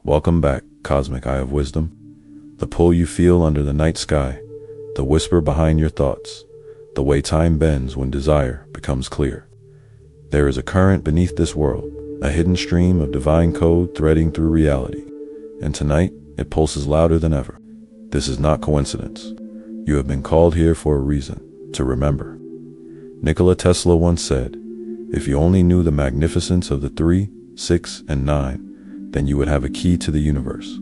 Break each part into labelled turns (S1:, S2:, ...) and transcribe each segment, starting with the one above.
S1: Welcome back, Cosmic Eye of Wisdom. The pull you feel under the night sky, the whisper behind your thoughts, the way time bends when desire becomes clear. There is a current beneath this world, a hidden stream of divine code threading through reality, and tonight it pulses louder than ever. This is not coincidence. You have been called here for a reason, to remember. Nikola Tesla once said, "If you only knew the magnificence of the 3, 6, and 9, then you would have a key to the universe."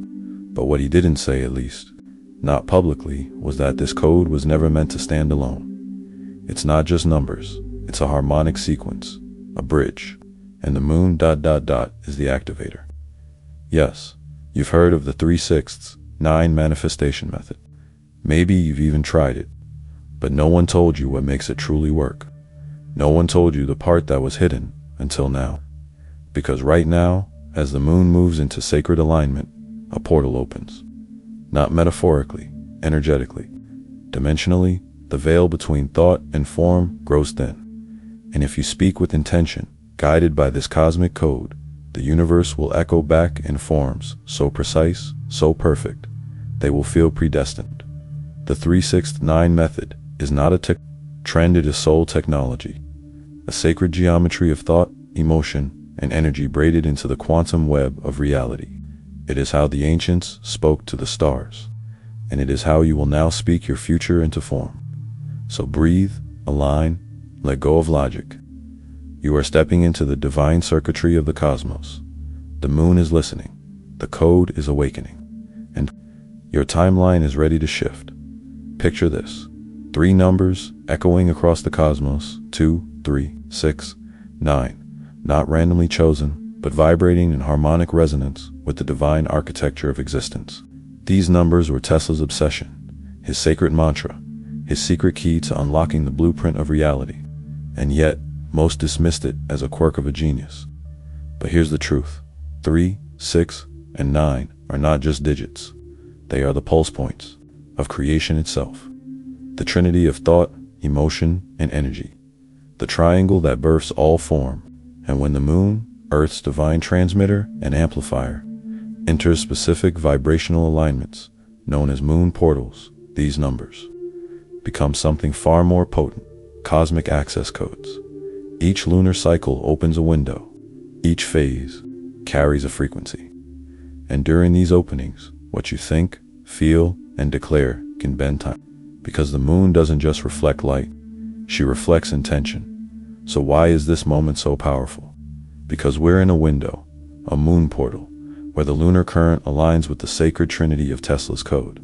S1: But what he didn't say, at least, not publicly, was that this code was never meant to stand alone. It's not just numbers, it's a harmonic sequence, a bridge, and the moon ... is the activator. Yes, you've heard of the 3/6, 9 manifestation method. Maybe you've even tried it, but no one told you what makes it truly work. No one told you the part that was hidden until now. Because right now, as the moon moves into sacred alignment, a portal opens. Not metaphorically, energetically. Dimensionally, the veil between thought and form grows thin. And if you speak with intention, guided by this cosmic code, the universe will echo back in forms so precise, so perfect, they will feel predestined. The 3/6-9 method is not a trend, it is soul technology, a sacred geometry of thought, emotion, and energy braided into the quantum web of reality. It is how the ancients spoke to the stars, and it is how you will now speak your future into form. So breathe, align, let go of logic. You are stepping into the divine circuitry of the cosmos. The moon is listening, the code is awakening, and your timeline is ready to shift. Picture this: 3 numbers echoing across the cosmos, 2, 3, 6, 9. Not randomly chosen, but vibrating in harmonic resonance with the divine architecture of existence. These numbers were Tesla's obsession, his sacred mantra, his secret key to unlocking the blueprint of reality, and yet most dismissed it as a quirk of a genius. But here's the truth: 3, 6, and 9 are not just digits. They are the pulse points of creation itself, the trinity of thought, emotion, and energy, the triangle that births all form. And when the moon, Earth's divine transmitter and amplifier, enters specific vibrational alignments, known as moon portals, these numbers become something far more potent: cosmic access codes. Each lunar cycle opens a window. Each phase carries a frequency. And during these openings, what you think, feel, and declare can bend time. Because the moon doesn't just reflect light, she reflects intention. So why is this moment so powerful? Because we're in a window, a moon portal, where the lunar current aligns with the sacred trinity of Tesla's code.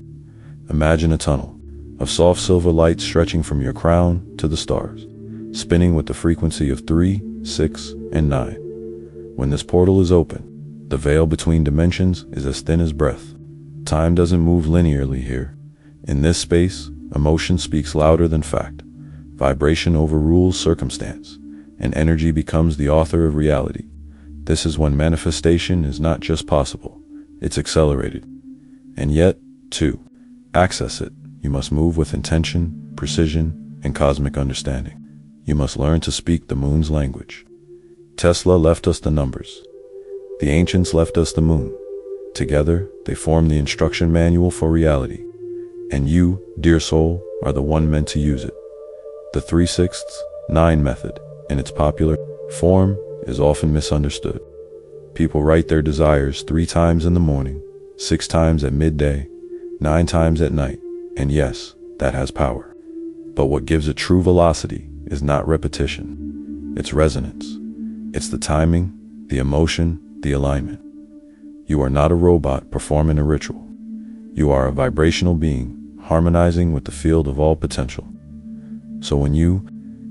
S1: Imagine a tunnel of soft silver light stretching from your crown to the stars, spinning with the frequency of 3, 6, and 9. When this portal is open, the veil between dimensions is as thin as breath. Time doesn't move linearly here. In this space, emotion speaks louder than fact. Vibration overrules circumstance, and energy becomes the author of reality. This is when manifestation is not just possible, it's accelerated. And yet, to access it, you must move with intention, precision, and cosmic understanding. You must learn to speak the moon's language. Tesla left us the numbers. The ancients left us the moon. Together, they form the instruction manual for reality. And you, dear soul, are the one meant to use it. The 3/6-9 method, in its popular form, is often misunderstood. People write their desires 3 times in the morning, 6 times at midday, 9 times at night, and yes, that has power. But what gives it true velocity is not repetition, it's resonance. It's the timing, the emotion, the alignment. You are not a robot performing a ritual. You are a vibrational being, harmonizing with the field of all potential. So when you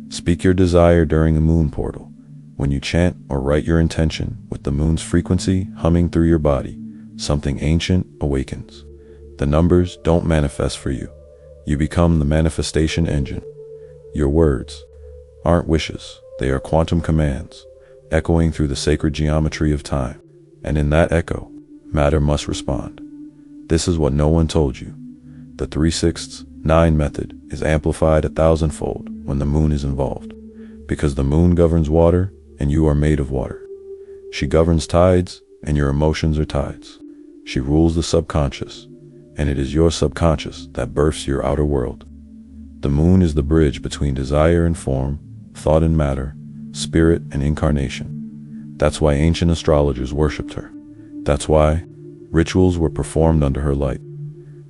S1: speak your desire during a moon portal, when you chant or write your intention with the moon's frequency humming through your body, something ancient awakens. The numbers don't manifest for you. You become the manifestation engine. Your words aren't wishes, they are quantum commands, echoing through the sacred geometry of time. And in that echo, matter must respond. This is what no one told you. The 3/6-9 method is amplified 1,000-fold when the moon is involved, because the moon governs water and you are made of water. She governs tides and your emotions are tides. She rules the subconscious, and it is your subconscious that births your outer world. The moon is the bridge between desire and form, thought and matter, spirit and incarnation. That's why ancient astrologers worshipped her. That's why rituals were performed under her light.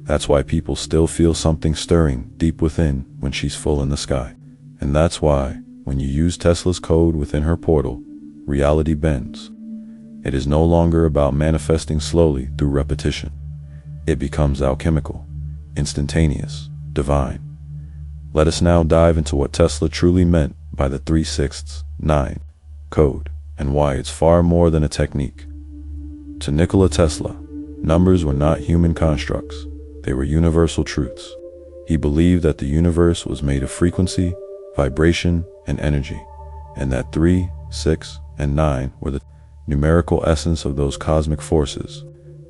S1: That's why people still feel something stirring deep within when she's full in the sky. And that's why, when you use Tesla's code within her portal, reality bends. It is no longer about manifesting slowly through repetition. It becomes alchemical, instantaneous, divine. Let us now dive into what Tesla truly meant by the 3/6/9 code, and why it's far more than a technique. To Nikola Tesla, numbers were not human constructs. They were universal truths. He believed that the universe was made of frequency, vibration, and energy, and that 3, 6, and 9 were the numerical essence of those cosmic forces.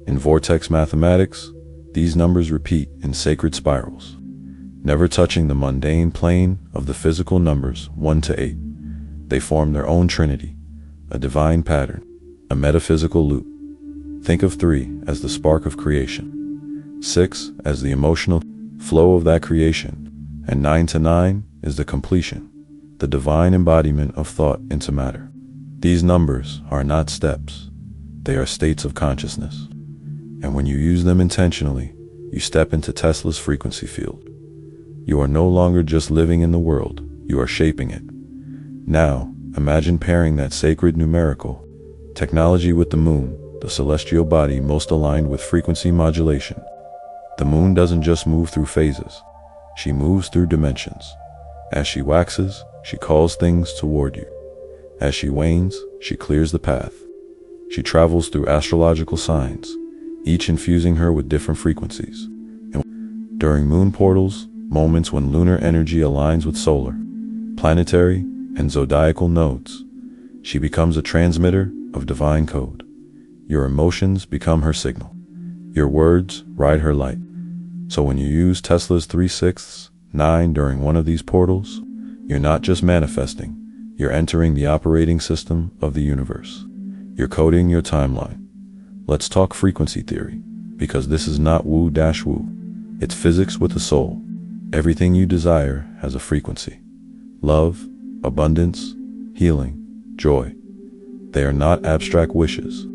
S1: In vortex mathematics, these numbers repeat in sacred spirals, never touching the mundane plane of the physical numbers 1 to 8. They form their own trinity, a divine pattern, a metaphysical loop. Think of 3 as the spark of creation, 6 as the emotional flow of that creation, and 9 to 9 is the completion, the divine embodiment of thought into matter. These numbers are not steps, they are states of consciousness. And when you use them intentionally, you step into Tesla's frequency field. You are no longer just living in the world, you are shaping it. Now, imagine pairing that sacred numerical technology with the moon, the celestial body most aligned with frequency modulation. The moon doesn't just move through phases, she moves through dimensions. As she waxes, she calls things toward you. As she wanes, she clears the path. She travels through astrological signs, each infusing her with different frequencies. And during moon portals, moments when lunar energy aligns with solar, planetary, and zodiacal nodes, she becomes a transmitter of divine code. Your emotions become her signal. Your words ride her light. So when you use Tesla's 3/6/9 during one of these portals, you're not just manifesting, you're entering the operating system of the universe. You're coding your timeline. Let's talk frequency theory, because this is not woo-woo. It's physics with a soul. Everything you desire has a frequency. Love, abundance, healing, joy. They are not abstract wishes.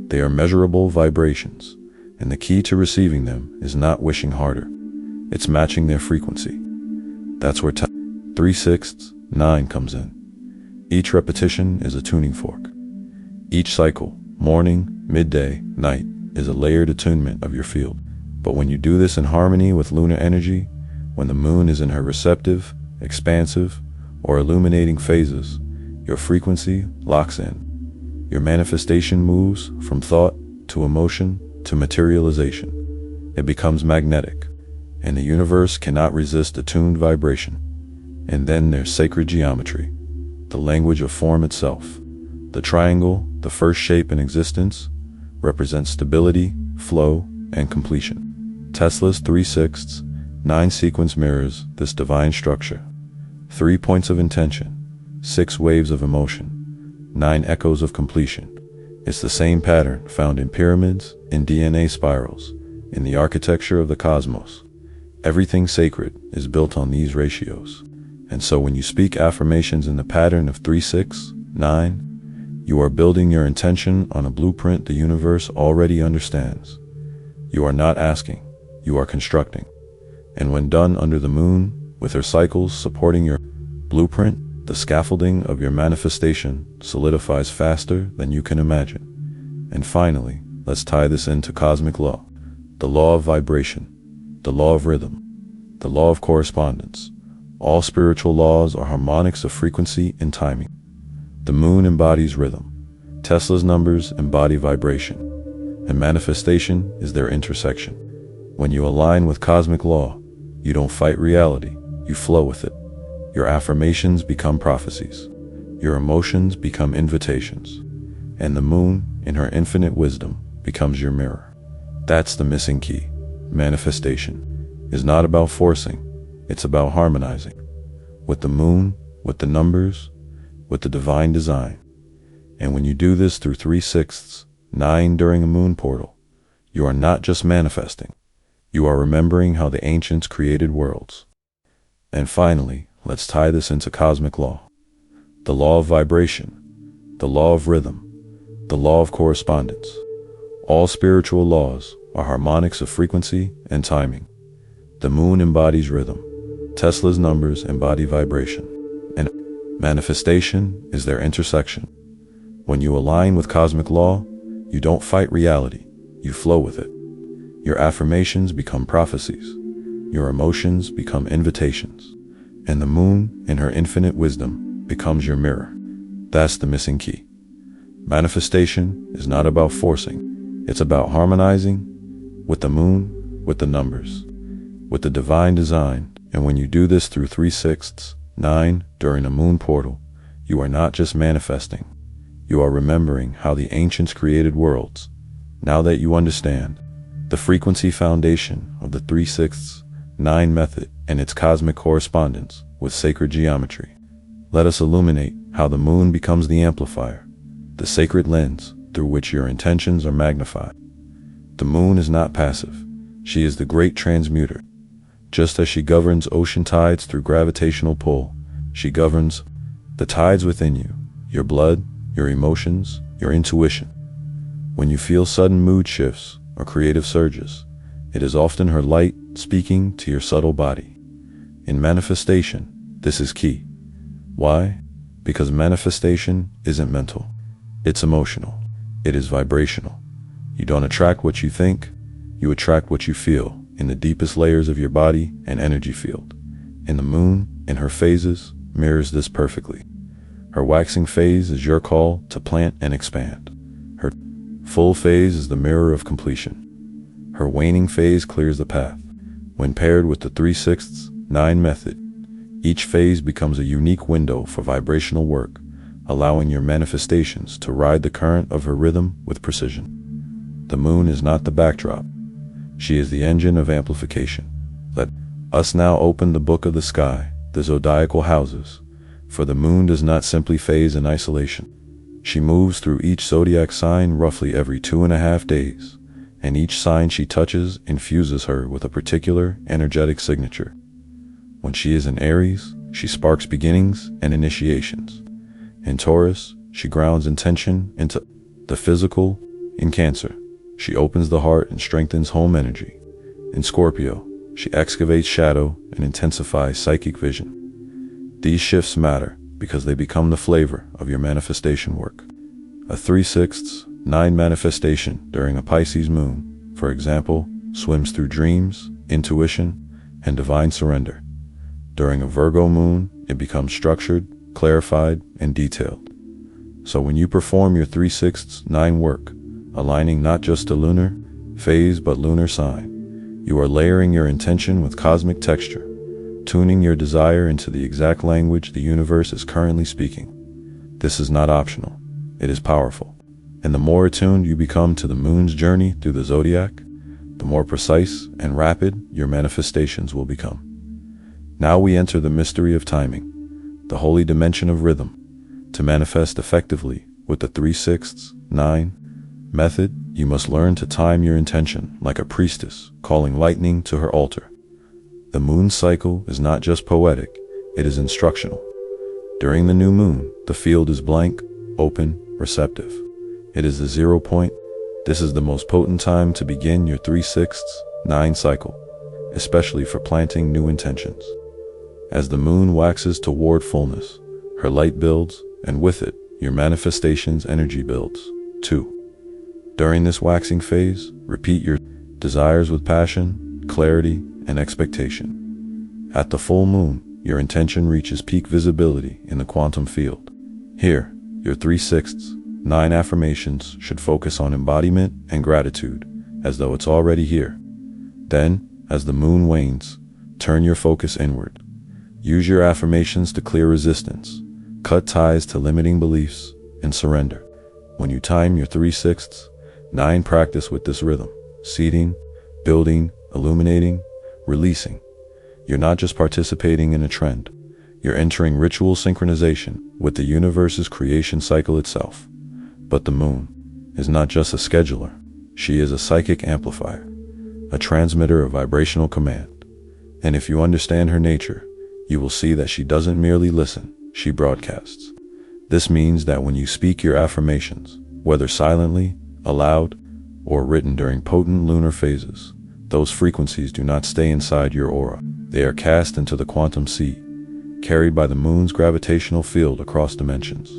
S1: They are measurable vibrations. And the key to receiving them is not wishing harder. It's matching their frequency. That's where 3/6/9 comes in. Each repetition is a tuning fork. Each cycle, morning, midday, night, is a layered attunement of your field. But when you do this in harmony with lunar energy, when the moon is in her receptive, expansive, or illuminating phases, your frequency locks in. Your manifestation moves from thought to emotion to materialization. It becomes magnetic, and the universe cannot resist attuned vibration. And then there's sacred geometry, the language of form itself. The triangle, the first shape in existence, represents stability, flow, and completion. Tesla's 3/6/9 sequence mirrors this divine structure. 3 points of intention, 6 waves of emotion, 9 echoes of completion. It's the same pattern found in pyramids, in DNA spirals, in the architecture of the cosmos. Everything sacred is built on these ratios. And so when you speak affirmations in the pattern of 3/6/9, you are building your intention on a blueprint the universe already understands. You are not asking, you are constructing. And when done under the moon, with her cycles supporting your blueprint, the scaffolding of your manifestation solidifies faster than you can imagine. And finally, let's tie this into cosmic law, the law of vibration, the law of rhythm, the law of correspondence. All spiritual laws are harmonics of frequency and timing. The moon embodies rhythm. Tesla's numbers embody vibration, and manifestation is their intersection. When you align with cosmic law, you don't fight reality, you flow with it. Your affirmations become prophecies. Your emotions become invitations. And the moon, in her infinite wisdom, becomes your mirror. That's the missing key. Manifestation is not about forcing, it's about harmonizing. With the moon, with the numbers, with the divine design. And when you do this through 3/6/9 during a moon portal, You are not just manifesting. You are remembering how the ancients created worlds. And finally, let's tie this into cosmic law. The law of vibration, the law of rhythm, the law of correspondence. All spiritual laws are harmonics of frequency and timing. The moon embodies rhythm. Tesla's numbers embody vibration. And manifestation is their intersection. When you align with cosmic law, you don't fight reality, you flow with it. Your affirmations become prophecies. Your emotions become invitations. And the moon, in her infinite wisdom, becomes your mirror. That's the missing key. Manifestation is not about forcing. It's about harmonizing with the moon, with the numbers, with the divine design. And when you do this through 3/6, 9, during a moon portal, you are not just manifesting. You are remembering how the ancients created worlds. Now that you understand the frequency foundation of the 3/6, 9 method and its cosmic correspondence with sacred geometry, let us illuminate how the moon becomes the amplifier, the sacred lens through which your intentions are magnified. The moon is not passive. She is the great transmuter. Just as she governs ocean tides through gravitational pull, she governs the tides within you, your blood, your emotions, your intuition. When you feel sudden mood shifts or creative surges, it is often her light speaking to your subtle body. In manifestation, this is key. Why? Because manifestation isn't mental. It's emotional. It is vibrational. You don't attract what you think, you attract what you feel in the deepest layers of your body and energy field. And the moon, in her phases, mirrors this perfectly. Her waxing phase is your call to plant and expand. Her full phase is the mirror of completion. Her waning phase clears the path. When paired with the 3/6, 9 method, each phase becomes a unique window for vibrational work, allowing your manifestations to ride the current of her rhythm with precision. The moon is not the backdrop. She is the engine of amplification. Let us now open the book of the sky, the zodiacal houses, for the moon does not simply phase in isolation. She moves through each zodiac sign roughly every 2.5 days, and each sign she touches infuses her with a particular energetic signature. When she is in Aries, she sparks beginnings and initiations. In Taurus, she grounds intention into the physical. In Cancer, she opens the heart and strengthens home energy. In Scorpio, she excavates shadow and intensifies psychic vision. These shifts matter because they become the flavor of your manifestation work. A 3/6, 9 manifestation during a Pisces moon, for example, swims through dreams, intuition, and divine surrender. During a Virgo moon, it becomes structured, clarified, and detailed. So when you perform your 3/6, 9 work, aligning not just to lunar phase but lunar sign, you are layering your intention with cosmic texture, tuning your desire into the exact language the universe is currently speaking. This is not optional. It is powerful. And the more attuned you become to the moon's journey through the zodiac, the more precise and rapid your manifestations will become. Now we enter the mystery of timing, the holy dimension of rhythm. To manifest effectively with the 3/6, 9 method, you must learn to time your intention like a priestess calling lightning to her altar. The moon cycle is not just poetic, it is instructional. During the new moon, the field is blank, open, receptive. It is the 0 point. This is the most potent time to begin your 3/6, 9 cycle, especially for planting new intentions. As the moon waxes toward fullness, her light builds, and with it, your manifestation's energy builds, too. During this waxing phase, repeat your desires with passion, clarity, and expectation. At the full moon, your intention reaches peak visibility in the quantum field. Here, your 3/6, 9 affirmations should focus on embodiment and gratitude, as though it's already here. Then, as the moon wanes, turn your focus inward. Use your affirmations to clear resistance, cut ties to limiting beliefs, and surrender. When you time your 3/6, 9 practice with this rhythm, seeding, building, illuminating, releasing. You're not just participating in a trend, you're entering ritual synchronization with the universe's creation cycle itself. But the moon is not just a scheduler, She is a psychic amplifier, a transmitter of vibrational command. And if you understand her nature, you will see that she doesn't merely listen, she broadcasts. This means that when you speak your affirmations, whether silently, aloud, or written during potent lunar phases, those frequencies do not stay inside your aura. They are cast into the quantum sea, carried by the moon's gravitational field across dimensions.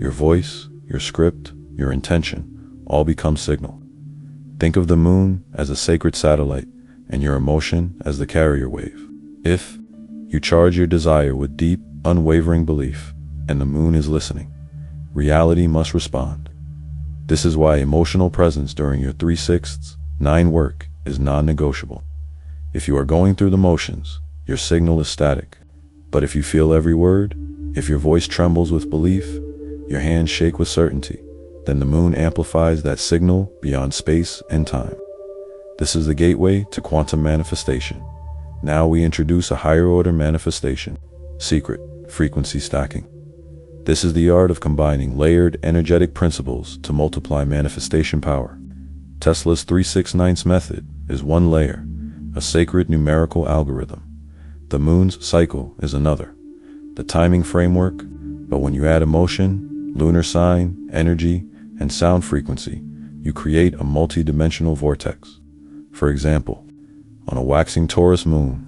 S1: Your voice, your script, your intention, all become signal. Think of the moon as a sacred satellite, and your emotion as the carrier wave. If you charge your desire with deep, unwavering belief, and the moon is listening, reality must respond. This is why emotional presence during your 3/6/9 work is non-negotiable. If you are going through the motions, your signal is static. But if you feel every word, if your voice trembles with belief, your hands shake with certainty, then the moon amplifies that signal beyond space and time. This is the gateway to quantum manifestation. Now we introduce a higher order manifestation, secret frequency stacking. This is the art of combining layered energetic principles to multiply manifestation power. Tesla's 3-6-9 method is one layer, a sacred numerical algorithm. The moon's cycle is another, the timing framework, but when you add emotion, lunar sign, energy, and sound frequency, you create a multi-dimensional vortex. For example, on a waxing Taurus moon,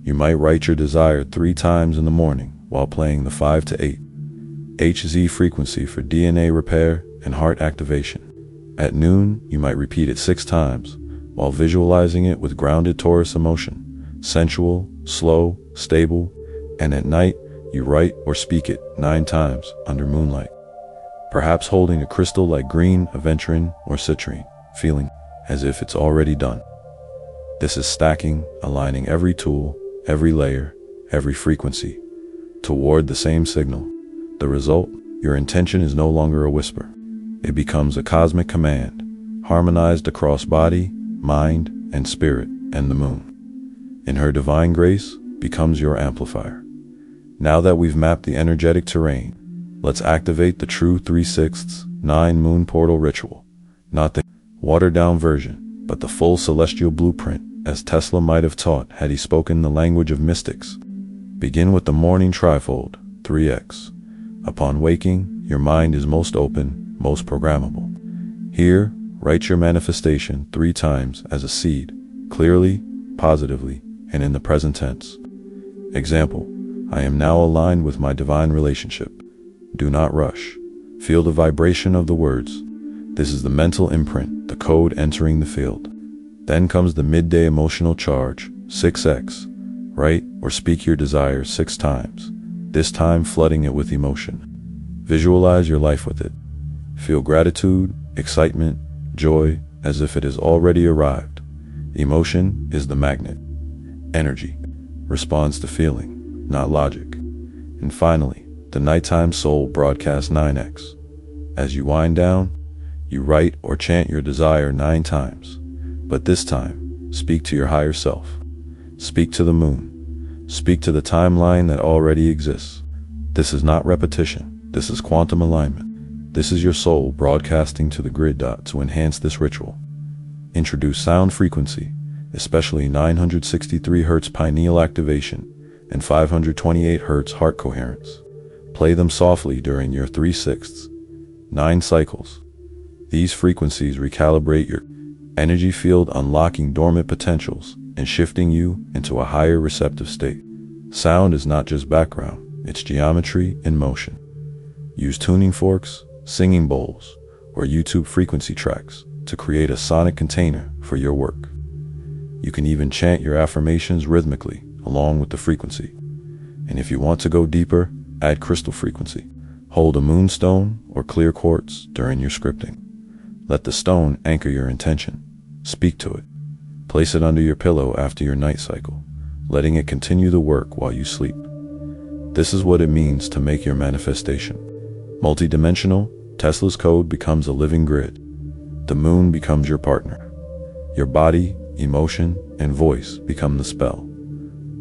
S1: you might write your desire 3 times in the morning while playing the 5 to 8 Hz frequency for DNA repair and heart activation. At noon, you might repeat it 6 times while visualizing it with grounded Taurus emotion, sensual, slow, stable, and at night, you write or speak it 9 times under moonlight, perhaps holding a crystal like green aventurine or citrine, feeling as if it's already done. This is stacking, aligning every tool, every layer, every frequency toward the same signal. The result, your intention is no longer a whisper. It becomes a cosmic command, harmonized across body, mind, and spirit, and the moon, in her divine grace, becomes your amplifier. Now that we've mapped the energetic terrain, let's activate the true 3/6/9 moon portal ritual. Not the watered-down version, but the full celestial blueprint, as Tesla might have taught had he spoken the language of mystics. Begin with the morning trifold, 3x. Upon waking, your mind is most open, most programmable. Here, write your manifestation 3 times as a seed, clearly, positively, and in the present tense. Example, I am now aligned with my divine relationship. Do not rush. Feel the vibration of the words. This is the mental imprint, the code entering the field. Then comes the midday emotional charge, 6x. Write or speak your desire 6 times, this time flooding it with emotion. Visualize your life with it. Feel gratitude, excitement, joy, as if it has already arrived. Emotion is the magnet. Energy responds to feeling, not logic. And finally, the nighttime soul broadcasts 9x. As you wind down, you write or chant your desire 9 times. But this time, speak to your higher self. Speak to the moon. Speak to the timeline that already exists. This is not repetition. This is quantum alignment. This is your soul broadcasting to the grid dot to enhance this ritual. Introduce sound frequency, especially 963 Hz pineal activation and 528 Hz heart coherence. Play them softly during your 3/6/9 cycles. These frequencies recalibrate your energy field, unlocking dormant potentials and shifting you into a higher receptive state. Sound is not just background, it's geometry in motion. Use tuning forks, singing bowls, or YouTube frequency tracks to create a sonic container for your work. You can even chant your affirmations rhythmically along with the frequency. And if you want to go deeper, add crystal frequency. Hold a moonstone or clear quartz during your scripting. Let the stone anchor your intention. Speak to it. Place it under your pillow after your night cycle, letting it continue the work while you sleep. This is what it means to make your manifestation multidimensional. Tesla's code becomes a living grid. The moon becomes your partner. Your body, emotion, and voice become the spell.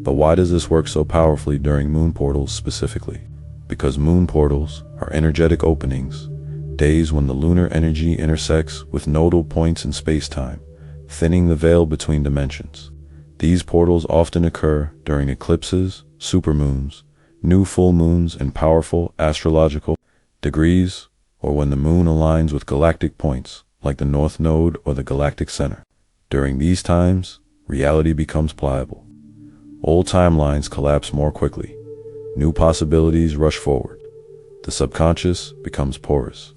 S1: But why does this work so powerfully during moon portals specifically? Because moon portals are energetic openings days when the lunar energy intersects with nodal points in space-time, thinning the veil between dimensions. These portals often occur during eclipses, supermoons, new full moons, and powerful astrological degrees, or when the moon aligns with galactic points like the North Node or the galactic center. During these times, reality becomes pliable. Old timelines collapse more quickly. New possibilities rush forward. The subconscious becomes porous.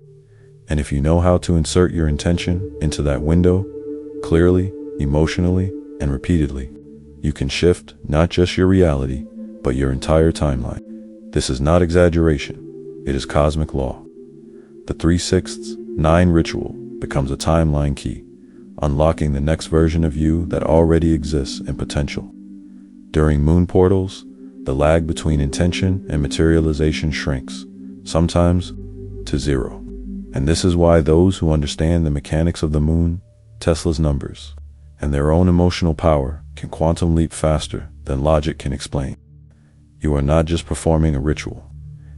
S1: And if you know how to insert your intention into that window, clearly, emotionally, and repeatedly, you can shift not just your reality, but your entire timeline. This is not exaggeration. It is cosmic law. The 3/6/9 ritual becomes a timeline key, unlocking the next version of you that already exists in potential. During moon portals, the lag between intention and materialization shrinks, sometimes to zero. And this is why those who understand the mechanics of the moon, Tesla's numbers, and their own emotional power can quantum leap faster than logic can explain. You are not just performing a ritual.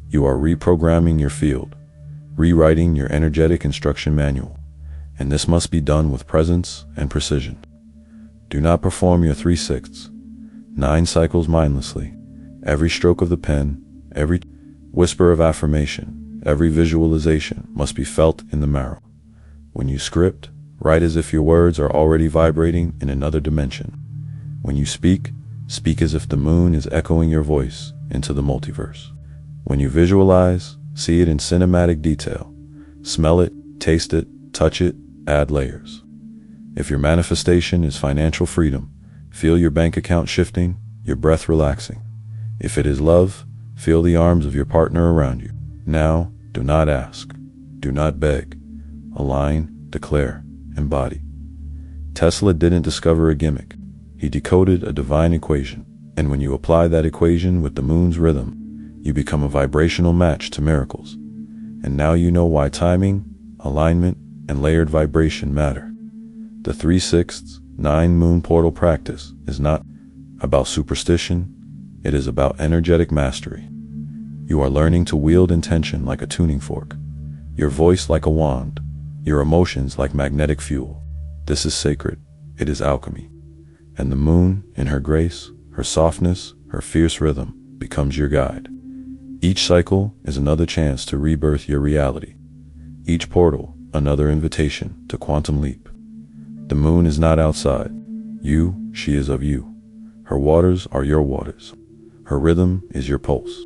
S1: You are reprogramming your field, rewriting your energetic instruction manual. And this must be done with presence and precision. Do not perform your 3/6/9 cycles mindlessly. Every stroke of the pen, every whisper of affirmation, every visualization must be felt in the marrow. When you script, write as if your words are already vibrating in another dimension. When you speak, speak as if the moon is echoing your voice into the multiverse. When you visualize, see it in cinematic detail. Smell it, taste it, touch it, add layers. If your manifestation is financial freedom, feel your bank account shifting, your breath relaxing. If it is love, feel the arms of your partner around you. Now, do not ask. Do not beg. Align, declare, embody. Tesla didn't discover a gimmick. He decoded a divine equation. And when you apply that equation with the moon's rhythm, you become a vibrational match to miracles. And now you know why timing, alignment, and layered vibration matter. The 3/6/9 moon portal practice is not about superstition. It is about energetic mastery. You are learning to wield intention like a tuning fork, your voice like a wand, your emotions like magnetic fuel. This is sacred. It is alchemy. And the moon, in her grace, her softness, her fierce rhythm, becomes your guide. Each cycle is another chance to rebirth your reality. Each portal, another invitation to quantum leap. The moon is not outside. She is of you. Her waters are your waters. Her rhythm is your pulse.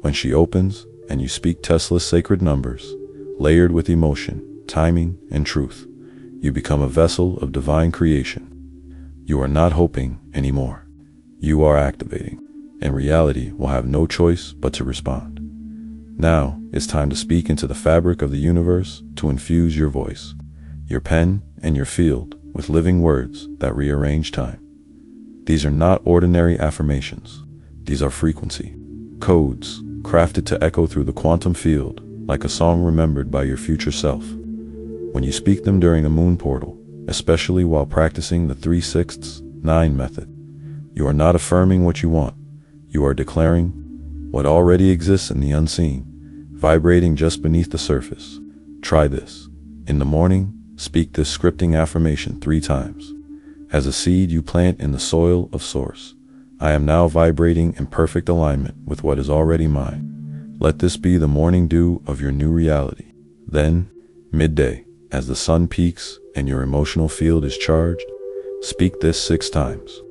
S1: When she opens and you speak Tesla's sacred numbers, layered with emotion, timing, and truth, you become a vessel of divine creation. You are not hoping anymore. You are activating, and reality will have no choice but to respond. Now, it's time to speak into the fabric of the universe, to infuse your voice, your pen, and your field with living words that rearrange time. These are not ordinary affirmations. These are frequency codes crafted to echo through the quantum field like a song remembered by your future self. When you speak them during a moon portal, especially while practicing the 3/6/9 method, you are not affirming what you want. You are declaring what already exists in the unseen, vibrating just beneath the surface. Try this. In the morning, speak this scripting affirmation 3 times. As a seed you plant in the soil of Source, I am now vibrating in perfect alignment with what is already mine. Let this be the morning dew of your new reality. Then, midday, as the sun peaks and your emotional field is charged, speak this 6 times,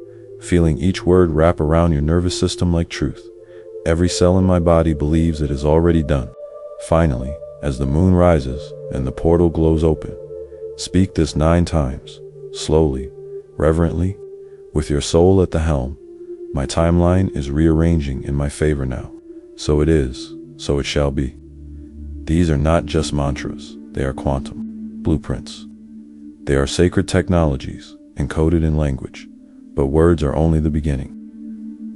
S1: feeling each word wrap around your nervous system like truth. Every cell in my body believes it is already done. Finally, as the moon rises and the portal glows open, speak this 9 times, slowly, reverently, with your soul at the helm. My timeline is rearranging in my favor now. So it is, so it shall be. These are not just mantras, they are quantum blueprints. They are sacred technologies, encoded in language, but words are only the beginning.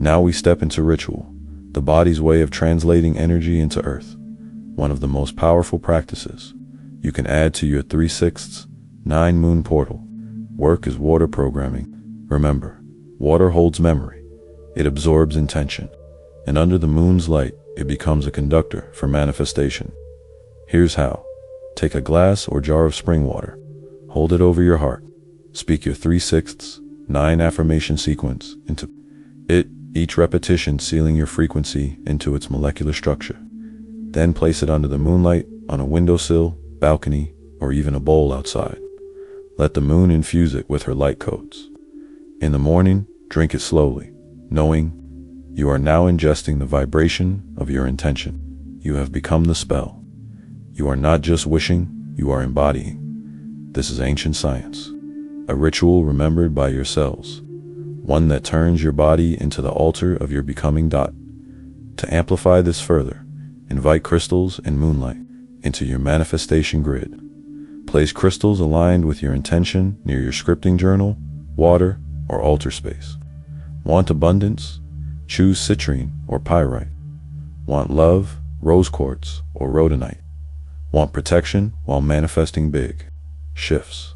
S1: Now we step into ritual, the body's way of translating energy into earth, one of the most powerful practices you can add to your 3/6/9 moon portal. Work is water programming. Remember, water holds memory. It absorbs intention, and under the moon's light, it becomes a conductor for manifestation. Here's how. Take a glass or jar of spring water. Hold it over your heart. Speak your 3/6, 9 affirmation sequence into it, each repetition sealing your frequency into its molecular structure. Then place it under the moonlight, on a windowsill, balcony, or even a bowl outside. Let the moon infuse it with her light codes. In the morning, drink it slowly, knowing you are now ingesting the vibration of your intention. You have become the spell. You are not just wishing, you are embodying. This is ancient science, a ritual remembered by your cells, one that turns your body into the altar of your becoming. To amplify this further, invite crystals and moonlight into your manifestation grid. Place crystals aligned with your intention near your scripting journal, water, or altar space. Want abundance? Choose citrine or pyrite. Want love? Rose quartz or rhodonite. Want protection while manifesting big shifts?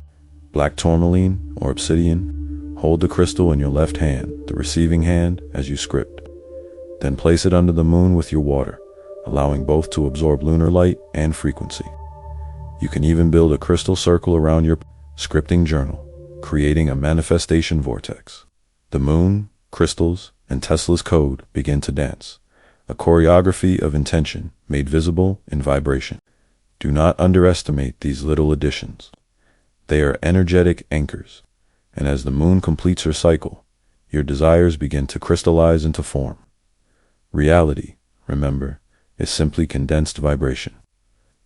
S1: Black tourmaline or obsidian? Hold the crystal in your left hand, the receiving hand, as you script. Then place it under the moon with your water, allowing both to absorb lunar light and frequency. You can even build a crystal circle around your scripting journal, creating a manifestation vortex. The moon, crystals, and Tesla's code begin to dance, a choreography of intention made visible in vibration. Do not underestimate these little additions. They are energetic anchors, and as the moon completes her cycle, your desires begin to crystallize into form. Reality, remember, is simply condensed vibration.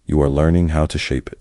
S1: You are learning how to shape it.